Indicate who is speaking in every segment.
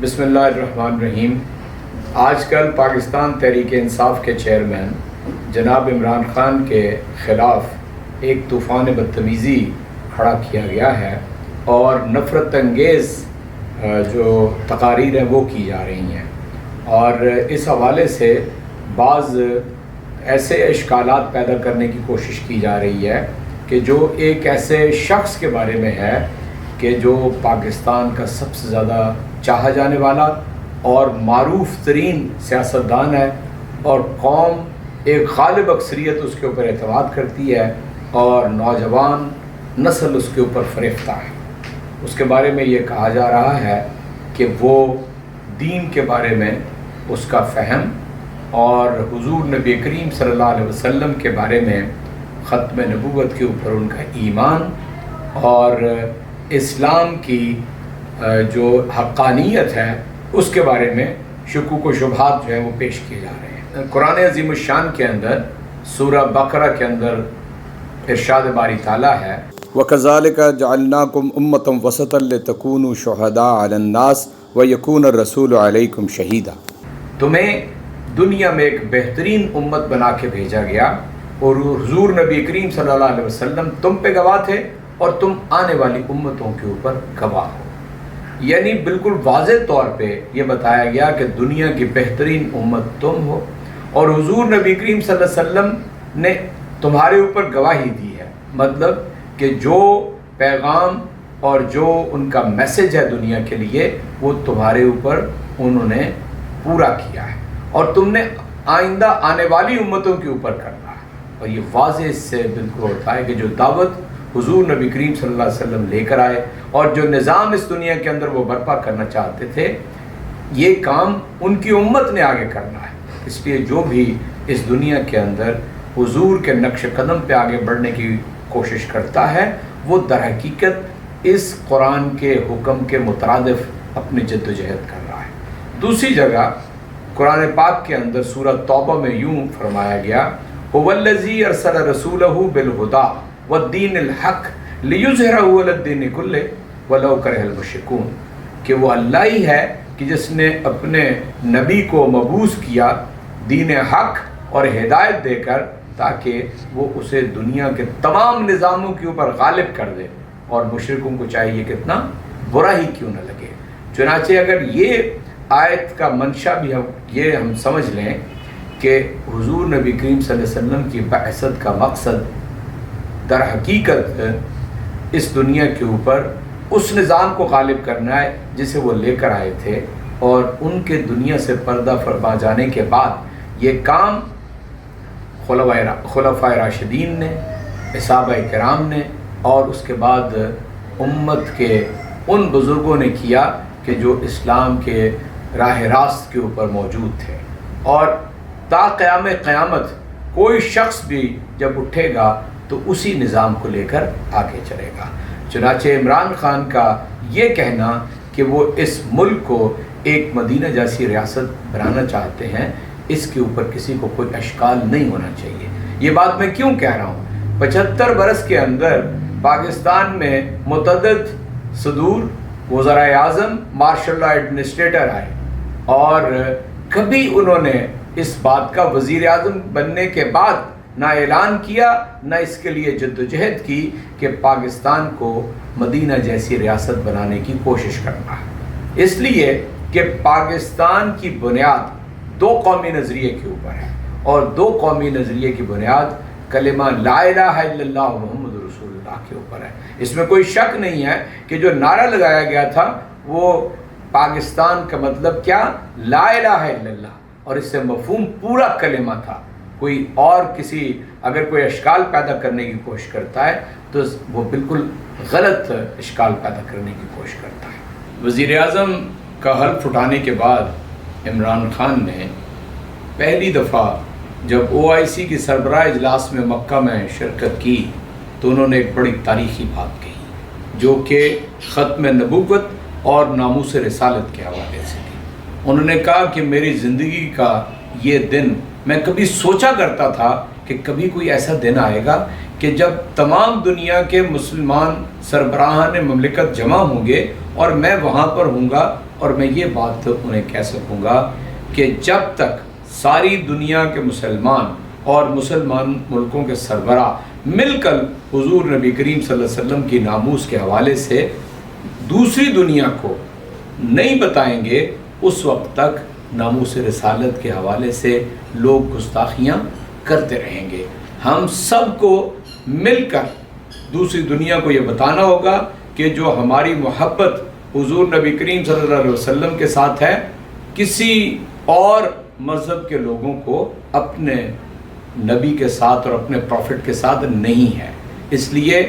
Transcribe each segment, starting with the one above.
Speaker 1: بسم اللہ الرحمن الرحیم۔ آج کل پاکستان تحریک انصاف کے چیئرمین جناب عمران خان کے خلاف ایک طوفان بدتمیزی کھڑا کیا گیا ہے اور نفرت انگیز جو تقاریر ہیں وہ کی جا رہی ہیں، اور اس حوالے سے بعض ایسے اشکالات پیدا کرنے کی کوشش کی جا رہی ہے کہ جو ایک ایسے شخص کے بارے میں ہے کہ جو پاکستان کا سب سے زیادہ چاہا جانے والا اور معروف ترین سیاستدان ہے، اور قوم ایک غالب اکثریت اس کے اوپر اعتماد کرتی ہے اور نوجوان نسل اس کے اوپر فریفتہ ہے۔ اس کے بارے میں یہ کہا جا رہا ہے کہ وہ دین کے بارے میں اس کا فہم اور حضور نبی کریم صلی اللہ علیہ وسلم کے بارے میں ختم نبوت کے اوپر ان کا ایمان اور اسلام کی جو حقانیت ہے اس کے بارے میں شکوک و شبہات جو ہیں وہ پیش کیے جا رہے ہیں۔ قرآن عظیم الشان کے اندر سورہ بقرہ کے اندر ارشاد باری تعالیٰ ہے،
Speaker 2: وَكَذَلِكَ جَعَلْنَاكُمْ أُمَّةً وَسَطًا لِتَكُونُوا شُهَدَاءَ عَلَى النَّاسِ وَيَكُونَ الرَّسُولُ عَلَيْكُمْ شَهِيدًا۔
Speaker 1: تمہیں دنیا میں ایک بہترین امت بنا کے بھیجا گیا اور حضور نبی کریم صلی اللہ علیہ وسلم تم پہ گواہ تھے اور تم آنے والی امتوں کے اوپر گواہ ہو۔ یعنی بالکل واضح طور پہ یہ بتایا گیا کہ دنیا کی بہترین امت تم ہو، اور حضور نبی کریم صلی اللہ علیہ وسلم نے تمہارے اوپر گواہی دی ہے، مطلب کہ جو پیغام اور جو ان کا میسج ہے دنیا کے لیے وہ تمہارے اوپر انہوں نے پورا کیا ہے، اور تم نے آئندہ آنے والی امتوں کے اوپر کرنا ہے۔ اور یہ واضح اس سے بالکل ہوتا ہے کہ جو دعوت حضور نبی کریم صلی اللہ علیہ وسلم لے کر آئے اور جو نظام اس دنیا کے اندر وہ برپا کرنا چاہتے تھے، یہ کام ان کی امت نے آگے کرنا ہے۔ اس لیے جو بھی اس دنیا کے اندر حضور کے نقش قدم پہ آگے بڑھنے کی کوشش کرتا ہے وہ در حقیقت اس قرآن کے حکم کے مترادف اپنی جد و جہد کر رہا ہے۔ دوسری جگہ قرآن پاک کے اندر سورہ توبہ میں یوں فرمایا گیا، هُوَ الَّذِي أَرْسَلَ رَسُولَهُ بِالْهُدَىٰ وَالدِّينِ الْحَقِّ لِيُظْهِرَهُ عَلَى الدِّينِ كُلِّهِ وَلَوْ كَرِهَ الْمُشْرِكُونَ کہ وہ اللہ ہی ہے کہ جس نے اپنے نبی کو مبعوث کیا دین حق اور ہدایت دے کر تاکہ وہ اسے دنیا کے تمام نظاموں کے اوپر غالب کر دے، اور مشرکوں کو چاہیے کتنا برا ہی کیوں نہ لگے۔ چنانچہ اگر یہ آیت کا منشا بھی ہم سمجھ لیں کہ حضور نبی کریم صلی اللہ علیہ وسلم کی بعثت کا مقصد در حقیقت اس دنیا کے اوپر اس نظام کو غالب کرنا ہے جسے وہ لے کر آئے تھے، اور ان کے دنیا سے پردہ فرما جانے کے بعد یہ کام خلفائے راشدین نے، صحابہ کرام نے، اور اس کے بعد امت کے ان بزرگوں نے کیا کہ جو اسلام کے راہ راست کے اوپر موجود تھے، اور تا قیام قیامت کوئی شخص بھی جب اٹھے گا تو اسی نظام کو لے کر آگے چلے گا۔ چنانچہ عمران خان کا یہ کہنا کہ وہ اس ملک کو ایک مدینہ جیسی ریاست بنانا چاہتے ہیں، اس کے اوپر کسی کو کوئی اشکال نہیں ہونا چاہیے۔ یہ بات میں کیوں کہہ رہا ہوں؟ 75 برس کے اندر پاکستان میں متعدد صدور، وزرائے اعظم، مارشل لا ایڈمنسٹریٹر آئے، اور کبھی انہوں نے اس بات کا وزیر اعظم بننے کے بعد نہ اعلان کیا نہ اس کے لیے جد و جہد کی کہ پاکستان کو مدینہ جیسی ریاست بنانے کی کوشش کرنا ہے، اس لیے کہ پاکستان کی بنیاد دو قومی نظریے کے اوپر ہے، اور دو قومی نظریے کی بنیاد کلمہ لا الہ الا اللہ محمد رسول اللہ کے اوپر ہے۔ اس میں کوئی شک نہیں ہے کہ جو نعرہ لگایا گیا تھا وہ پاکستان کا مطلب کیا؟ لا الہ الا اللہ، اور اس سے مفہوم پورا کلمہ تھا۔ کوئی اور کسی اگر کوئی اشکال پیدا کرنے کی کوشش کرتا ہے تو وہ بالکل غلط اشکال پیدا کرنے کی کوشش کرتا ہے۔ وزیر اعظم کا حلف اٹھانے کے بعد عمران خان نے پہلی دفعہ جب OIC کی سربراہ اجلاس میں مکہ میں شرکت کی تو انہوں نے ایک بڑی تاریخی بات کہی جو کہ ختم نبوت اور ناموس رسالت کے حوالے سے تھی۔ انہوں نے کہا کہ میری زندگی کا یہ دن میں کبھی سوچا کرتا تھا کہ کبھی کوئی ایسا دن آئے گا کہ جب تمام دنیا کے مسلمان سربراہان مملکت جمع ہوں گے اور میں وہاں پر ہوں گا اور میں یہ بات انہیں کہہ سکوں گا کہ جب تک ساری دنیا کے مسلمان اور مسلمان ملکوں کے سربراہ مل کر حضور نبی کریم صلی اللہ علیہ وسلم کی ناموس کے حوالے سے دوسری دنیا کو نہیں بتائیں گے، اس وقت تک ناموس رسالت کے حوالے سے لوگ گستاخیاں کرتے رہیں گے۔ ہم سب کو مل کر دوسری دنیا کو یہ بتانا ہوگا کہ جو ہماری محبت حضور نبی کریم صلی اللہ علیہ وسلم کے ساتھ ہے، کسی اور مذہب کے لوگوں کو اپنے نبی کے ساتھ اور اپنے پروفٹ کے ساتھ نہیں ہے۔ اس لیے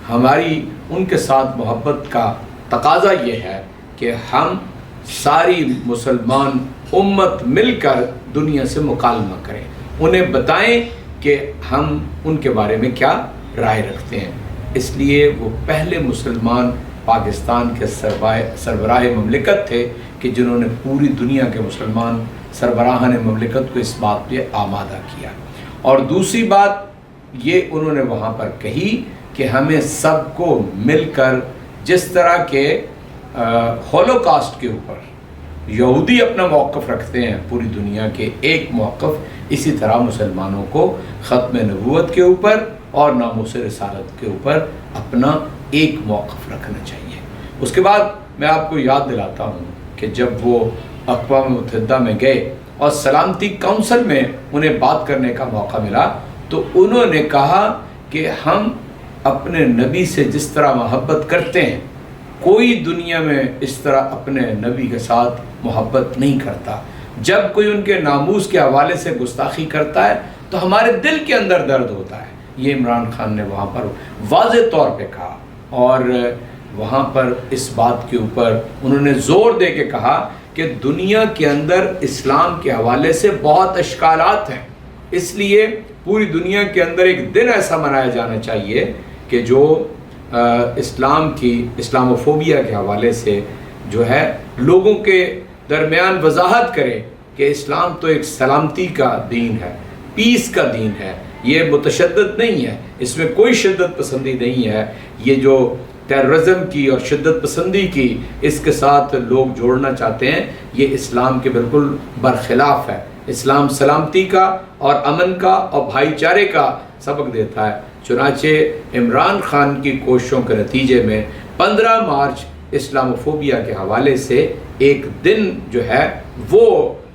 Speaker 1: ہماری ان کے ساتھ محبت کا تقاضا یہ ہے کہ ہم ساری مسلمان امت مل کر دنیا سے مکالمہ کریں، انہیں بتائیں کہ ہم ان کے بارے میں کیا رائے رکھتے ہیں۔ اس لیے وہ پہلے مسلمان پاکستان کے سربراہ مملکت تھے کہ جنہوں نے پوری دنیا کے مسلمان سربراہان مملکت کو اس بات پہ آمادہ کیا۔ اور دوسری بات یہ انہوں نے وہاں پر کہی کہ ہمیں سب کو مل کر جس طرح کے ہولوکاسٹ کے اوپر یہودی اپنا موقف رکھتے ہیں پوری دنیا کے ایک موقف، اسی طرح مسلمانوں کو ختم نبوت کے اوپر اور ناموس رسالت کے اوپر اپنا ایک موقف رکھنا چاہیے۔ اس کے بعد میں آپ کو یاد دلاتا ہوں کہ جب وہ اقوام متحدہ میں گئے اور سلامتی کونسل میں انہیں بات کرنے کا موقع ملا تو انہوں نے کہا کہ ہم اپنے نبی سے جس طرح محبت کرتے ہیں، کوئی دنیا میں اس طرح اپنے نبی کے ساتھ محبت نہیں کرتا۔ جب کوئی ان کے ناموس کے حوالے سے گستاخی کرتا ہے تو ہمارے دل کے اندر درد ہوتا ہے۔ یہ عمران خان نے وہاں پر واضح طور پہ کہا، اور وہاں پر اس بات کے اوپر انہوں نے زور دے کے کہا کہ دنیا کے اندر اسلام کے حوالے سے بہت اشکالات ہیں، اس لیے پوری دنیا کے اندر ایک دن ایسا منایا جانا چاہیے کہ جو اسلاموفوبیا کے حوالے سے جو ہے لوگوں کے درمیان وضاحت کرے کہ اسلام تو ایک سلامتی کا دین ہے، پیس کا دین ہے، یہ متشدد نہیں ہے، اس میں کوئی شدت پسندی نہیں ہے۔ یہ جو ٹیررزم کی اور شدت پسندی کی اس کے ساتھ لوگ جوڑنا چاہتے ہیں، یہ اسلام کے بالکل برخلاف ہے۔ اسلام سلامتی کا اور امن کا اور بھائی چارے کا سبق دیتا ہے۔ چنانچہ عمران خان کی کوششوں کے نتیجے میں 15 مارچ اسلاموفوبیا کے حوالے سے ایک دن جو ہے وہ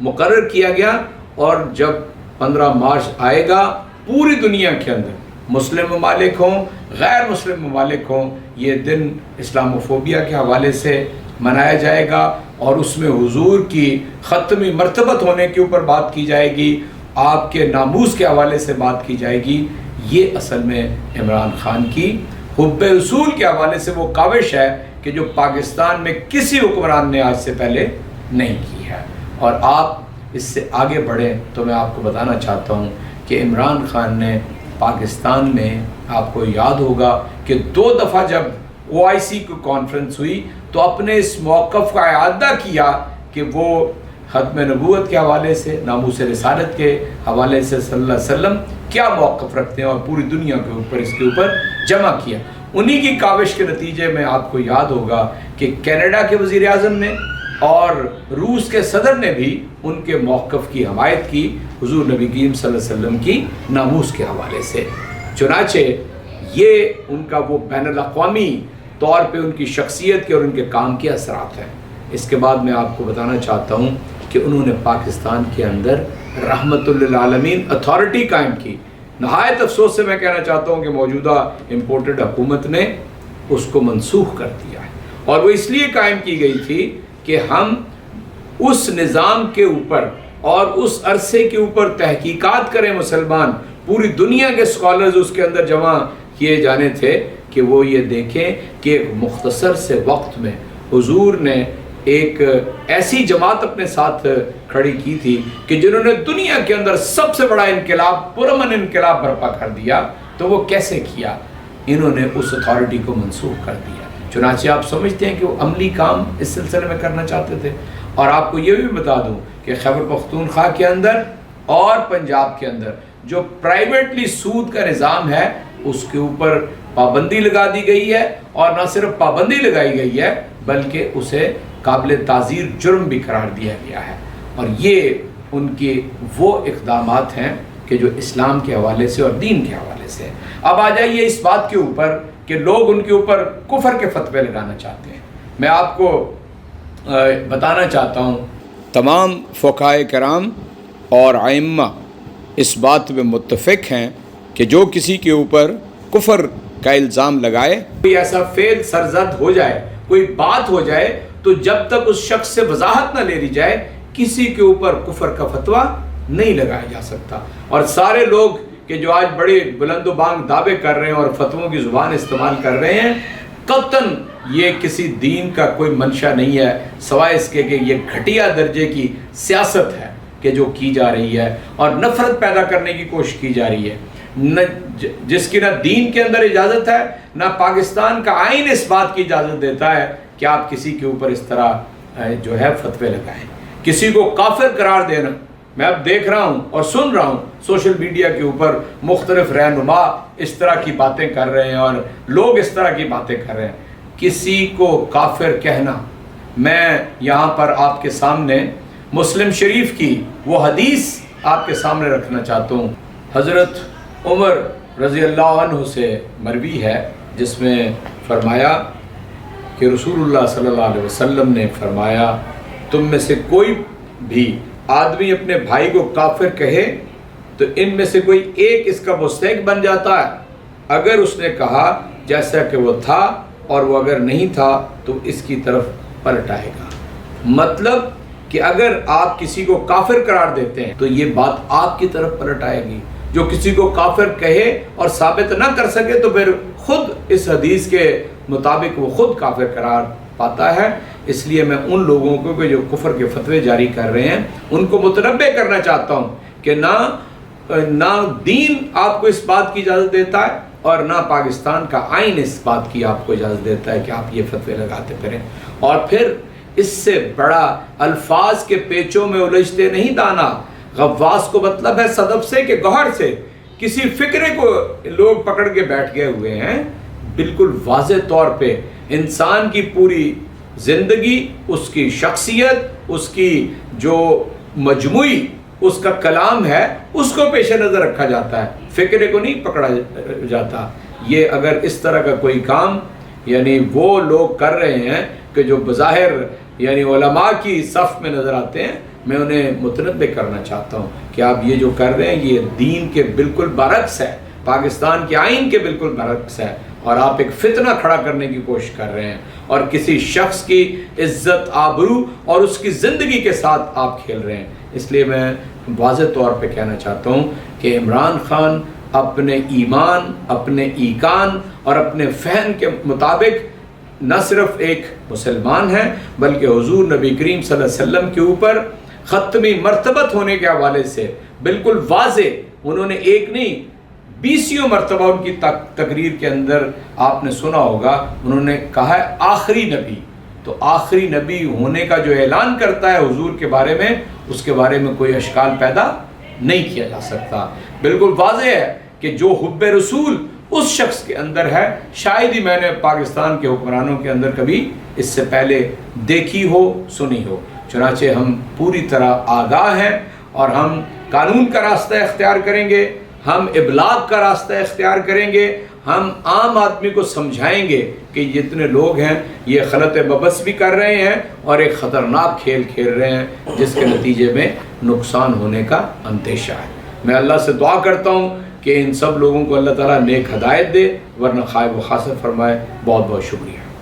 Speaker 1: مقرر کیا گیا، اور جب 15 مارچ آئے گا پوری دنیا کے اندر مسلم ممالک ہوں غیر مسلم ممالک ہوں، یہ دن اسلاموفوبیا کے حوالے سے منایا جائے گا، اور اس میں حضور کی ختمی مرتبت ہونے کے اوپر بات کی جائے گی، آپ کے ناموس کے حوالے سے بات کی جائے گی۔ یہ اصل میں عمران خان کی حب اصول کے حوالے سے وہ کاوش ہے کہ جو پاکستان میں کسی حکمران نے آج سے پہلے نہیں کی ہے۔ اور آپ اس سے آگے بڑھیں تو میں آپ کو بتانا چاہتا ہوں کہ عمران خان نے پاکستان میں، آپ کو یاد ہوگا کہ 2 دفعہ جب OIC کی کانفرنس ہوئی تو اپنے اس موقف کا اعادہ کیا کہ وہ ختم نبوت کے حوالے سے، ناموس رسالت کے حوالے سے صلی اللہ علیہ وسلم کیا موقف رکھتے ہیں، اور پوری دنیا کے اوپر اس کے اوپر جمع کیا۔ انہی کی کاوش کے نتیجے میں آپ کو یاد ہوگا کہ کینیڈا کے وزیر اعظم نے اور روس کے صدر نے بھی ان کے موقف کی حمایت کی حضور نبی کریم صلی اللہ علیہ وسلم کی ناموس کے حوالے سے۔ چنانچہ یہ ان کا وہ بین الاقوامی طور پہ ان کی شخصیت کے اور ان کے کام کے اثرات ہیں۔ اس کے بعد میں آپ کو بتانا چاہتا ہوں کہ انہوں نے پاکستان کے اندر رحمت للعالمین اتھارٹی قائم کی۔ نہایت افسوس سے میں کہنا چاہتا ہوں کہ موجودہ امپورٹڈ حکومت نے اس کو منسوخ کر دیا ہے، اور وہ اس لیے قائم کی گئی تھی کہ ہم اس نظام کے اوپر اور اس عرصے کے اوپر تحقیقات کریں، مسلمان پوری دنیا کے اسکالرز اس کے اندر جمع کیے جانے تھے کہ وہ یہ دیکھیں کہ ایک مختصر سے وقت میں حضور نے ایک ایسی جماعت اپنے ساتھ کھڑی کی تھی کہ جنہوں نے دنیا کے اندر سب سے بڑا انقلاب، پرامن انقلاب برپا کر دیا، تو وہ کیسے کیا؟ انہوں نے اس اتھارٹی کو منسوخ کر دیا۔ چنانچہ آپ سمجھتے ہیں کہ وہ عملی کام اس سلسلے میں کرنا چاہتے تھے۔ اور آپ کو یہ بھی بتا دوں کہ خیبر پختونخوا کے اندر اور پنجاب کے اندر جو پرائیویٹلی سود کا نظام ہے اس کے اوپر پابندی لگا دی گئی ہے، اور نہ صرف پابندی لگائی گئی ہے بلکہ اسے قابل تعزیر جرم بھی قرار دیا گیا ہے۔ اور یہ ان کے وہ اقدامات ہیں کہ جو اسلام کے حوالے سے اور دین کے حوالے سے۔ اب آ جائیے اس بات کے اوپر کہ لوگ ان کے اوپر کفر کے فتوے لگانا چاہتے ہیں۔ میں آپ کو بتانا چاہتا ہوں،
Speaker 2: تمام فقہائے کرام اور ائمہ اس بات میں متفق ہیں کہ جو کسی کے اوپر کفر کا الزام لگائے،
Speaker 1: کوئی ایسا فعل سرزد ہو جائے، کوئی بات ہو جائے، تو جب تک اس شخص سے وضاحت نہ لے لی جائے کسی کے اوپر کفر کا فتویٰ نہیں لگایا جا سکتا۔ اور سارے لوگ کہ جو آج بڑے بلند و بانگ دعوے کر رہے ہیں اور فتووں کی زبان استعمال کر رہے ہیں، قطعاً یہ کسی دین کا کوئی منشا نہیں ہے، سوائے اس کے کہ یہ گھٹیا درجے کی سیاست ہے کہ جو کی جا رہی ہے اور نفرت پیدا کرنے کی کوشش کی جا رہی ہے، جس کی نہ دین کے اندر اجازت ہے، نہ پاکستان کا آئین اس بات کی اجازت دیتا ہے کہ آپ کسی کے اوپر اس طرح جو ہے فتوے لگائیں۔ کسی کو کافر قرار دینا، میں اب دیکھ رہا ہوں اور سن رہا ہوں سوشل میڈیا کے اوپر مختلف رہنما اس طرح کی باتیں کر رہے ہیں اور لوگ اس طرح کی باتیں کر رہے ہیں۔ کسی کو کافر کہنا، میں یہاں پر آپ کے سامنے مسلم شریف کی وہ حدیث آپ کے سامنے رکھنا چاہتا ہوں۔ حضرت عمر رضی اللہ عنہ سے مروی ہے، جس میں فرمایا کہ رسول اللہ صلی اللہ علیہ وسلم نے فرمایا، تم میں سے کوئی بھی آدمی اپنے بھائی کو کافر کہے تو ان میں سے کوئی ایک اس کا مستحق بن جاتا ہے، اگر اس نے کہا جیسا کہ وہ تھا، اور وہ اگر نہیں تھا تو اس کی طرف پلٹ آئے گا۔ مطلب کہ اگر آپ کسی کو کافر قرار دیتے ہیں تو یہ بات آپ کی طرف پلٹ آئے گی۔ جو کسی کو کافر کہے اور ثابت نہ کر سکے تو پھر خود اس حدیث کے مطابق وہ خود کافر قرار پاتا ہے۔ اس لیے میں ان لوگوں کو کہ جو کفر کے فتوے جاری کر رہے ہیں ان کو متنبہ کرنا چاہتا ہوں کہ نہ دین آپ کو اس بات کی اجازت دیتا ہے اور نہ پاکستان کا آئین اس بات کی آپ کو اجازت دیتا ہے کہ آپ یہ فتوے لگاتے پھریں۔ اور پھر اس سے بڑا الفاظ کے پیچوں میں الجھتے نہیں دانا۔ غواص کو مطلب ہے صدف سے کہ گوہر سے، کسی فکرے کو لوگ پکڑ کے بیٹھ گئے ہوئے ہیں۔ بالکل واضح طور پہ انسان کی پوری زندگی، اس کی شخصیت، اس کی جو مجموعی اس کا کلام ہے، اس کو پیش نظر رکھا جاتا ہے، فکرے کو نہیں پکڑا جاتا۔ یہ اگر اس طرح کا کوئی کام یعنی وہ لوگ کر رہے ہیں کہ جو بظاہر یعنی علماء کی صف میں نظر آتے ہیں، میں انہیں متنبہ کرنا چاہتا ہوں کہ آپ یہ جو کر رہے ہیں یہ دین کے بالکل برعکس ہے، پاکستان کے آئین کے بالکل برعکس ہے، اور آپ ایک فتنہ کھڑا کرنے کی کوشش کر رہے ہیں اور کسی شخص کی عزت، آبرو اور اس کی زندگی کے ساتھ آپ کھیل رہے ہیں۔ اس لیے میں واضح طور پہ کہنا چاہتا ہوں کہ عمران خان اپنے ایمان، اپنے ایقان اور اپنے فہم کے مطابق نہ صرف ایک مسلمان ہیں بلکہ حضور نبی کریم صلی اللہ علیہ وسلم کے اوپر ختمی مرتبت ہونے کے حوالے سے بالکل واضح انہوں نے ایک نہیں 20 مرتبہ ان کی تقریر کے اندر آپ نے سنا ہوگا، انہوں نے کہا ہے آخری نبی۔ تو آخری نبی ہونے کا جو اعلان کرتا ہے حضور کے بارے میں، اس کے بارے میں کوئی اشکال پیدا نہیں کیا جا سکتا۔ بالکل واضح ہے کہ جو حب رسول اس شخص کے اندر ہے، شاید ہی میں نے پاکستان کے حکمرانوں کے اندر کبھی اس سے پہلے دیکھی ہو، سنی ہو۔ چنانچہ ہم پوری طرح آگاہ ہیں اور ہم قانون کا راستہ اختیار کریں گے، ہم ابلاغ کا راستہ اختیار کریں گے، ہم عام آدمی کو سمجھائیں گے کہ جتنے لوگ ہیں یہ غلط مبص بھی کر رہے ہیں اور ایک خطرناک کھیل کھیل رہے ہیں جس کے نتیجے میں نقصان ہونے کا اندیشہ ہے۔ میں اللہ سے دعا کرتا ہوں کہ ان سب لوگوں کو اللہ تعالیٰ نیک ہدایت دے، ورنہ خائب و خاسر فرمائے۔ بہت بہت شکریہ۔